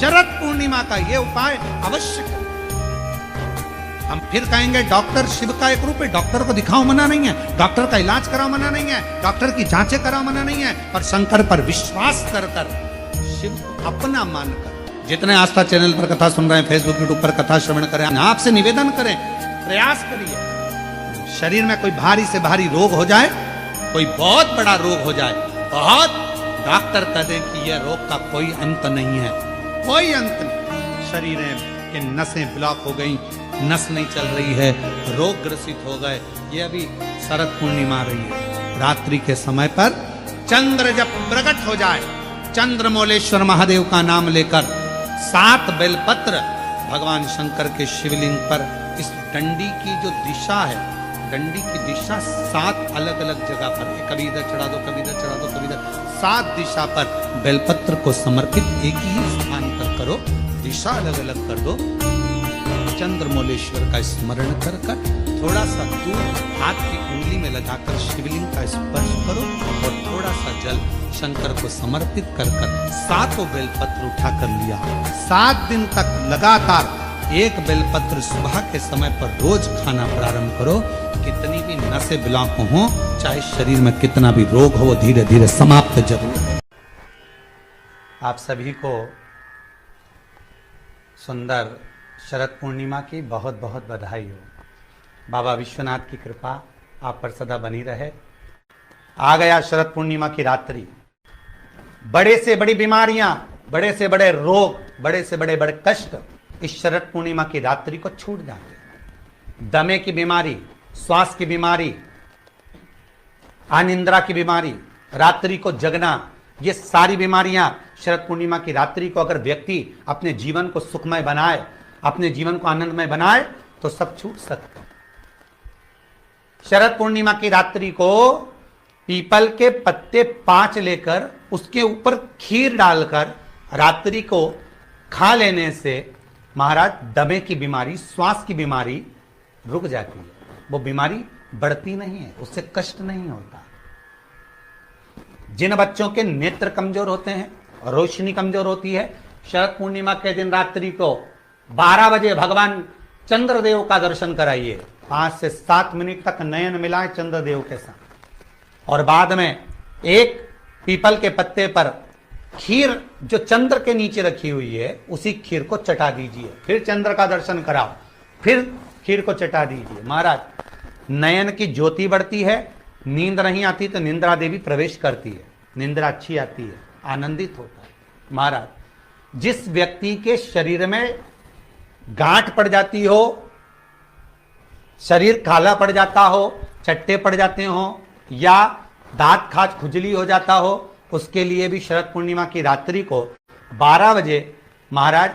शरद पूर्णिमा का ये उपाय अवश्य करें। हम फिर कहेंगे डॉक्टर शिव का एक रूप है, डॉक्टर को दिखाओ मना नहीं है, डॉक्टर का इलाज कराओ मना नहीं है, डॉक्टर की जांचें कराओ मना नहीं है, पर शंकर पर विश्वास कर शिव को अपना मानकर जितने आस्था चैनल पर कथा सुन रहे हैं, फेसबुक यूट्यूब पर कथा श्रवण करें, आपसे निवेदन करें, प्रयास करिए। शरीर में कोई भारी से भारी रोग हो जाए, कोई बहुत बड़ा रोग हो जाए, बहुत डॉक्टर कह दें कि यह रोग का कोई अंत नहीं है, कोई अंत नहीं। शरीर के नसें ब्लॉक हो गई, नस नहीं चल रही है, रोग ग्रसित हो गए, ये अभी शरद पूर्णिमा आ रही है। रात्रि के समय पर चंद्र जब प्रकट हो जाए, चंद्रमौलेश्वर महादेव का नाम लेकर 7 बेलपत्र भगवान शंकर के शिवलिंग पर, इस डंडी की जो दिशा है, डंडी की दिशा 7 अलग अलग जगह पर, कभी इधर चढ़ा दो, कभी इधर चढ़ा दो, कभी इधर, 7 दिशा पर बेलपत्र को समर्पित एक ही स्थान पर करो, दिशा अलग अलग कर दो। चंद्रमौलेश्वर का स्मरण कर कर थोड़ा सा दूर हाथ की उंगली में लगाकर शिवलिंग का स्पर्श करो और थोड़ा सा जल शंकर को समर्पित कर कर 7 बेलपत्र उठा कर लिया। 7 दिन तक लगातार एक बेलपत्र सुबह के समय पर रोज खाना प्रारंभ करो। कितनी भी नसें ब्लॉक हो, चाहे शरीर में कितना भी रोग हो, वो धीरे धीरे समाप्त जरूर है। आप सभी को सुंदर शरद पूर्णिमा की बहुत बहुत बधाई हो। बाबा विश्वनाथ की कृपा आप पर सदा बनी रहे। आ गया शरद पूर्णिमा की रात्रि। बड़े से बड़ी बीमारियां, बड़े से बड़े रोग, बड़े से बड़े बड़े कष्ट इस शरद पूर्णिमा की रात्रि को छूट जाते हैं। दमे की बीमारी, श्वास की बीमारी, अनिद्रा की बीमारी, रात्रि को जगना, ये सारी बीमारियां शरद पूर्णिमा की रात्रि को अगर व्यक्ति अपने जीवन को सुखमय बनाए, अपने जीवन को आनंदमय बनाए, तो सब छूट सकते हैं। शरद पूर्णिमा की रात्रि को पीपल के पत्ते 5 लेकर उसके ऊपर खीर डालकर रात्रि को खा लेने से महाराज दमे की बीमारी, श्वास की बीमारी रुक जाती है। वो बीमारी बढ़ती नहीं है, उससे कष्ट नहीं होता। जिन बच्चों के नेत्र कमजोर होते हैं, रोशनी कमजोर होती है, शरद पूर्णिमा के दिन रात्रि को 12 बजे भगवान चंद्रदेव का दर्शन कराइए। 5 से 7 मिनट तक नयन मिलाए चंद्रदेव के साथ, और बाद में एक पीपल के पत्ते पर खीर जो चंद्र के नीचे रखी हुई है, उसी खीर को चटा दीजिए। फिर चंद्र का दर्शन कराओ, फिर खीर को चटा दीजिए। महाराज नयन की ज्योति बढ़ती है, नींद नहीं आती तो निंद्रा देवी प्रवेश करती है, निंद्रा अच्छी आती है, आनंदित होता है। महाराज जिस व्यक्ति के शरीर में गांठ पड़ जाती हो, शरीर काला पड़ जाता हो, चट्टे पड़ जाते हो, या दांत खाज खुजली हो जाता हो, उसके लिए भी शरद पूर्णिमा की रात्रि को 12 बजे महाराज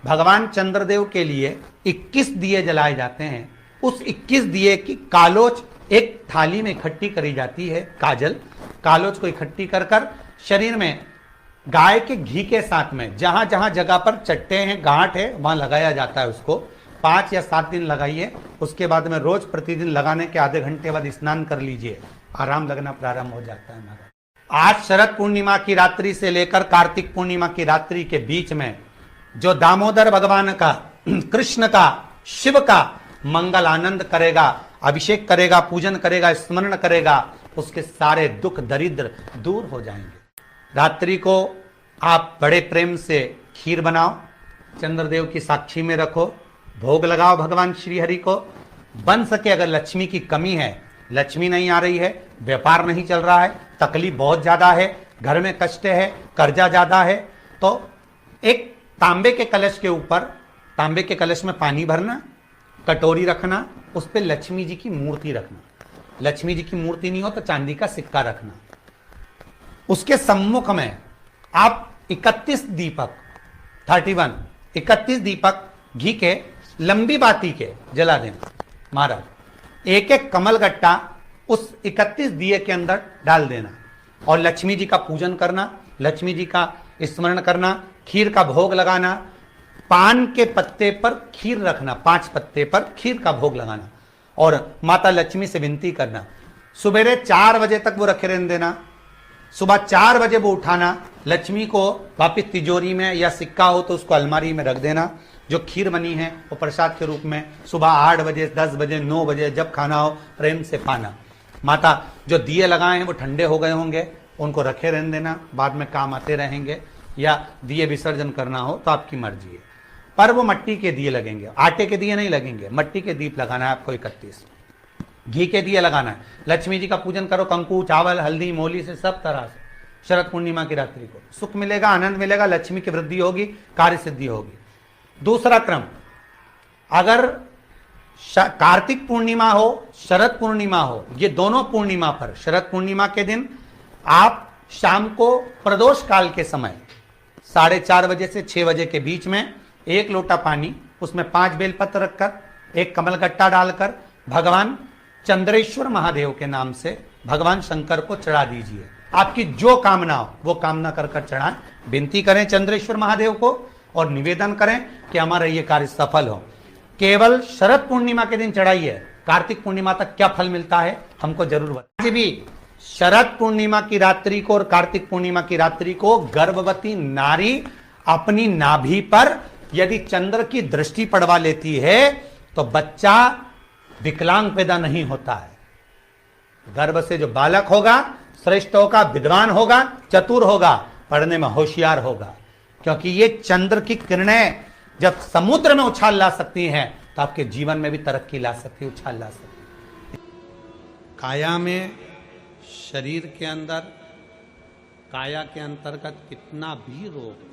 भगवान चंद्रदेव के लिए 21 दिए जलाए जाते हैं। उस 21 दिए की कालोच एक थाली में इकट्ठी करी जाती है। कालोच को इकट्ठी कर कर शरीर में गाय के घी के साथ में जहां जहां जगह पर चट्टे हैं, गांठ है, वहां लगाया जाता है। उसको 5 या 7 दिन लगाइए। उसके बाद में रोज प्रतिदिन लगाने के आधे घंटे बाद स्नान कर लीजिए, आराम लगना प्रारंभ हो जाता है। आज शरद पूर्णिमा की रात्रि से लेकर कार्तिक पूर्णिमा की रात्रि के बीच में जो दामोदर भगवान का, कृष्ण का, शिव का मंगल आनंद करेगा, अभिषेक करेगा, पूजन करेगा, स्मरण करेगा, उसके सारे दुख दरिद्र दूर हो जाएंगे। रात्रि को आप बड़े प्रेम से खीर बनाओ, चंद्रदेव की साक्षी में रखो, भोग लगाओ भगवान श्री हरि को। बन सके अगर लक्ष्मी की कमी है, लक्ष्मी नहीं आ रही है, व्यापार नहीं चल रहा है, तकलीफ बहुत ज्यादा है, घर में कष्ट है, कर्जा ज्यादा है, तो एक तांबे के कलश के ऊपर, तांबे के कलश में पानी भरना, कटोरी रखना, उस पर लक्ष्मी जी की मूर्ति रखना। लक्ष्मी जी की मूर्ति नहीं हो तो चांदी का सिक्का रखना। उसके सम्मुख में आप 31 दीपक घी के लंबी बाती के जला देना। महाराज एक एक कमल गट्टा उस 31 दिए के अंदर डाल देना और लक्ष्मी जी का पूजन करना, लक्ष्मी जी का स्मरण करना, खीर का भोग लगाना, पान के पत्ते पर खीर रखना, 5 पत्ते पर खीर का भोग लगाना और माता लक्ष्मी से विनती करना। सुबेरे 4 बजे तक वो रखे रहने देना। सुबह 4 बजे वो उठाना, लक्ष्मी को वापिस तिजोरी में या सिक्का हो तो उसको अलमारी में रख देना। जो खीर बनी है वो प्रसाद के रूप में सुबह 8 बजे, 10 बजे, 9 बजे जब खाना हो प्रेम से खाना। माता जो दिए लगाए हैं वो ठंडे हो गए होंगे, उनको रखे रहने देना, बाद में काम आते रहेंगे, या दिए विसर्जन करना हो तो आपकी मर्जी है। पर वो मट्टी के दिए लगेंगे, आटे के दिए नहीं लगेंगे, मट्टी के दीप लगाना है आपको 31। घी के दिए लगाना है। लक्ष्मी जी का पूजन करो, कंकु, चावल, हल्दी, मोली से, सब तरह से। शरद पूर्णिमा की रात्रि को सुख मिलेगा, आनंद मिलेगा, लक्ष्मी की वृद्धि होगी, कार्य सिद्धि होगी। दूसरा क्रम, अगर कार्तिक पूर्णिमा हो, शरद पूर्णिमा हो, ये दोनों पूर्णिमा पर, शरद पूर्णिमा के दिन आप शाम को प्रदोष काल के समय 4:30 बजे से 6 बजे के बीच में 1 लोटा पानी, उसमें 5 बेलपत्र रखकर, 1 कमलगट्टा डालकर भगवान चंद्रेश्वर महादेव के नाम से भगवान शंकर को चढ़ा दीजिए। आपकी जो कामना हो वो कामना कर कर चढ़ाएं। विनती करें चंद्रेश्वर महादेव को और निवेदन करें कि हमारा ये कार्य सफल हो। केवल शरद पूर्णिमा के दिन चढ़ाइए, कार्तिक पूर्णिमा तक क्या फल मिलता है हमको जरूर बताइए। भी शरद पूर्णिमा की रात्रि को और कार्तिक पूर्णिमा की रात्रि को गर्भवती नारी अपनी नाभि पर यदि चंद्र की दृष्टि पड़वा लेती है तो बच्चा विकलांग पैदा नहीं होता है। गर्भ से जो बालक होगा श्रेष्ठ होगा, विद्वान होगा, चतुर होगा, पढ़ने में होशियार होगा, क्योंकि ये चंद्र की किरणें जब समुद्र में उछाल ला सकती हैं तो आपके जीवन में भी तरक्की ला सकती है, उछाल ला सकती है। काया में, शरीर के अंदर, काया के अंतर्गत कितना भी रोग,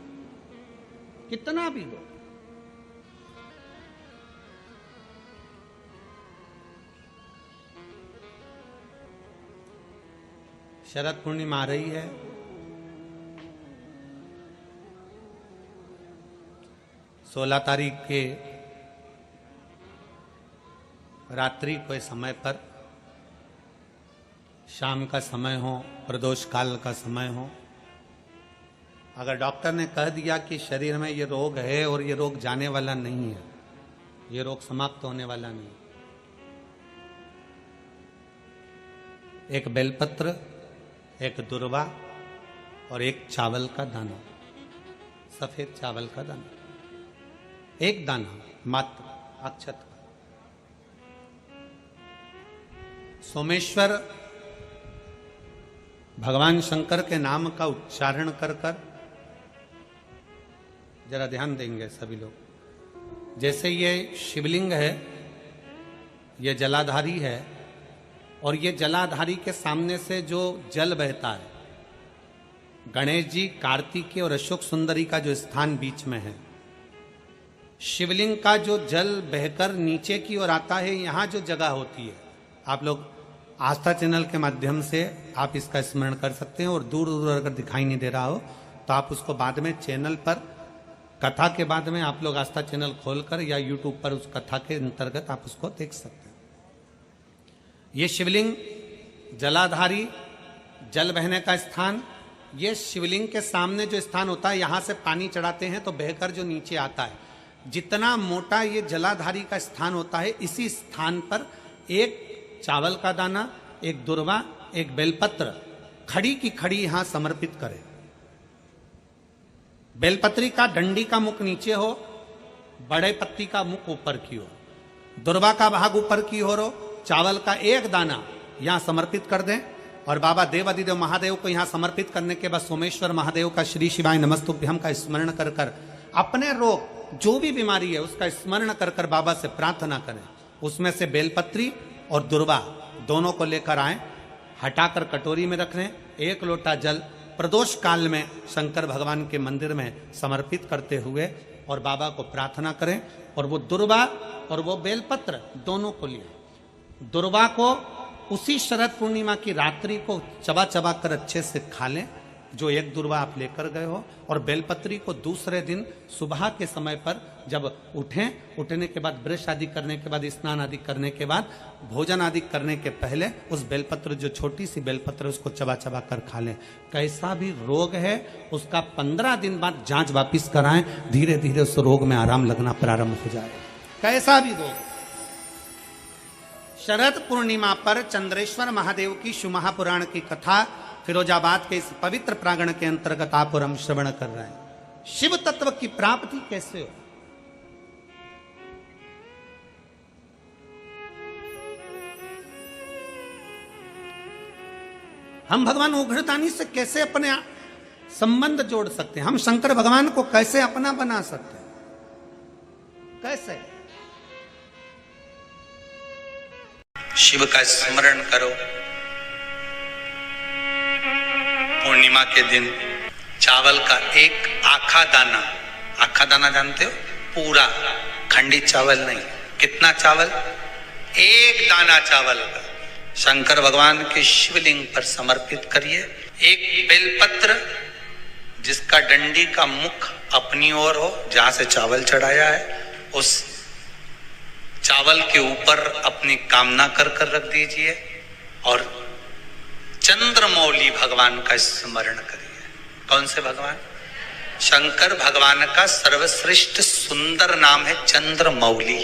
कितना भी रोग, शरद पूर्णिमा आ रही है, सोलह तारीख के रात्रि के समय पर, शाम का समय हो, प्रदोष काल का समय हो, अगर डॉक्टर ने कह दिया कि शरीर में ये रोग है और ये रोग जाने वाला नहीं है, ये रोग समाप्त होने वाला नहीं, एक बेलपत्र, एक दुर्वा और एक चावल का दाना, सफेद चावल का दाना, एक दाना मात्र अक्षत का, सोमेश्वर भगवान शंकर के नाम का उच्चारण कर कर, जरा ध्यान देंगे सभी लोग। जैसे ये शिवलिंग है, ये जलाधारी है, और ये जलाधारी के सामने से जो जल बहता है, गणेश जी, कार्तिकेय और अशोक सुंदरी का जो स्थान बीच में है, शिवलिंग का जो जल बहकर नीचे की ओर आता है, यहां जो जगह होती है, आप लोग आस्था चैनल के माध्यम से आप इसका स्मरण कर सकते हैं। और दूर दूर अगर दिखाई नहीं दे रहा हो तो आप उसको बाद में चैनल पर, कथा के बाद में आप लोग आस्था चैनल खोलकर या यूट्यूब पर उस कथा के अंतर्गत आप उसको देख सकते हैं। ये शिवलिंग जलाधारी, जल बहने का स्थान, ये शिवलिंग के सामने जो स्थान होता है, यहां से पानी चढ़ाते हैं तो बहकर जो नीचे आता है, जितना मोटा ये जलाधारी का स्थान होता है, इसी स्थान पर एक चावल का दाना, एक दुर्वा, एक बेलपत्र खड़ी की खड़ी यहां समर्पित करें। बेलपत्री का डंडी का मुख नीचे हो, बड़े पत्ती का मुख ऊपर की ओर, दुर्वा का भाग ऊपर की ओर हो, चावल का एक दाना यहां समर्पित कर दें। और बाबा देवादिदेव महादेव को यहां समर्पित करने के बाद सोमेश्वर महादेव का श्री शिवाय नमस्तुभ्यम का स्मरण कर कर अपने रोग, जो भी बीमारी है उसका स्मरण कर कर बाबा से प्रार्थना करें। उसमें से बेलपत्री और दुर्वा दोनों को लेकर आए, हटाकर कटोरी में रख लें। 1 लोटा जल प्रदोष काल में शंकर भगवान के मंदिर में समर्पित करते हुए और बाबा को प्रार्थना करें। और वो दुर्वा और वो बेलपत्र दोनों को लिए, दुर्वा को उसी शरद पूर्णिमा की रात्रि को चबा चबा कर अच्छे से खा लें, जो एक दुर्वा आप लेकर गए हो, और बेलपत्री को दूसरे दिन सुबह के समय पर जब उठें, उठने के बाद ब्रश आदि करने के बाद, स्नान आदि करने के बाद, भोजन आदि करने के पहले उस बेलपत्र, जो छोटी सी बेलपत्र, उसको चबा चबा कर खा लें। कैसा भी रोग है उसका 15 दिन बाद जांच वापिस कराएं, धीरे धीरे उस रोग में आराम लगना प्रारंभ हो जाए। कैसा भी रोग। शरद पूर्णिमा पर चंद्रेश्वर महादेव की शिव महापुराण की कथा फिरोजाबाद के इस पवित्र प्रांगण के अंतर्गत आप और हम श्रवण कर रहे हैं। शिव तत्व की प्राप्ति कैसे हो? हम भगवान उग्रतानी से कैसे अपने संबंध जोड़ सकते हैं? हम शंकर भगवान को कैसे अपना बना सकते हैं? कैसे? शिव का स्मरण करो। पूर्णिमा के दिन चावल का एक आखा दाना जानते हो? पूरा खंडित चावल नहीं। कितना चावल? एक दाना चावल का शंकर भगवान के शिवलिंग पर समर्पित करिए। एक बेलपत्र जिसका डंडी का मुख अपनी ओर हो, जहां से चावल चढ़ाया है, उस चावल के ऊपर अपनी कामना कर रख दीजिए और चंद्रमौली भगवान का स्मरण करिए। कौन से भगवान? शंकर भगवान का सर्वश्रेष्ठ सुंदर नाम है चंद्रमौली।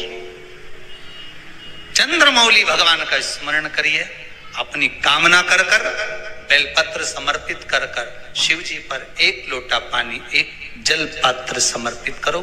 चंद्रमौली भगवान का स्मरण करिए। अपनी कामना कर बेलपत्र समर्पित कर शिव जी पर एक लोटा पानी, एक जल पात्र समर्पित करो।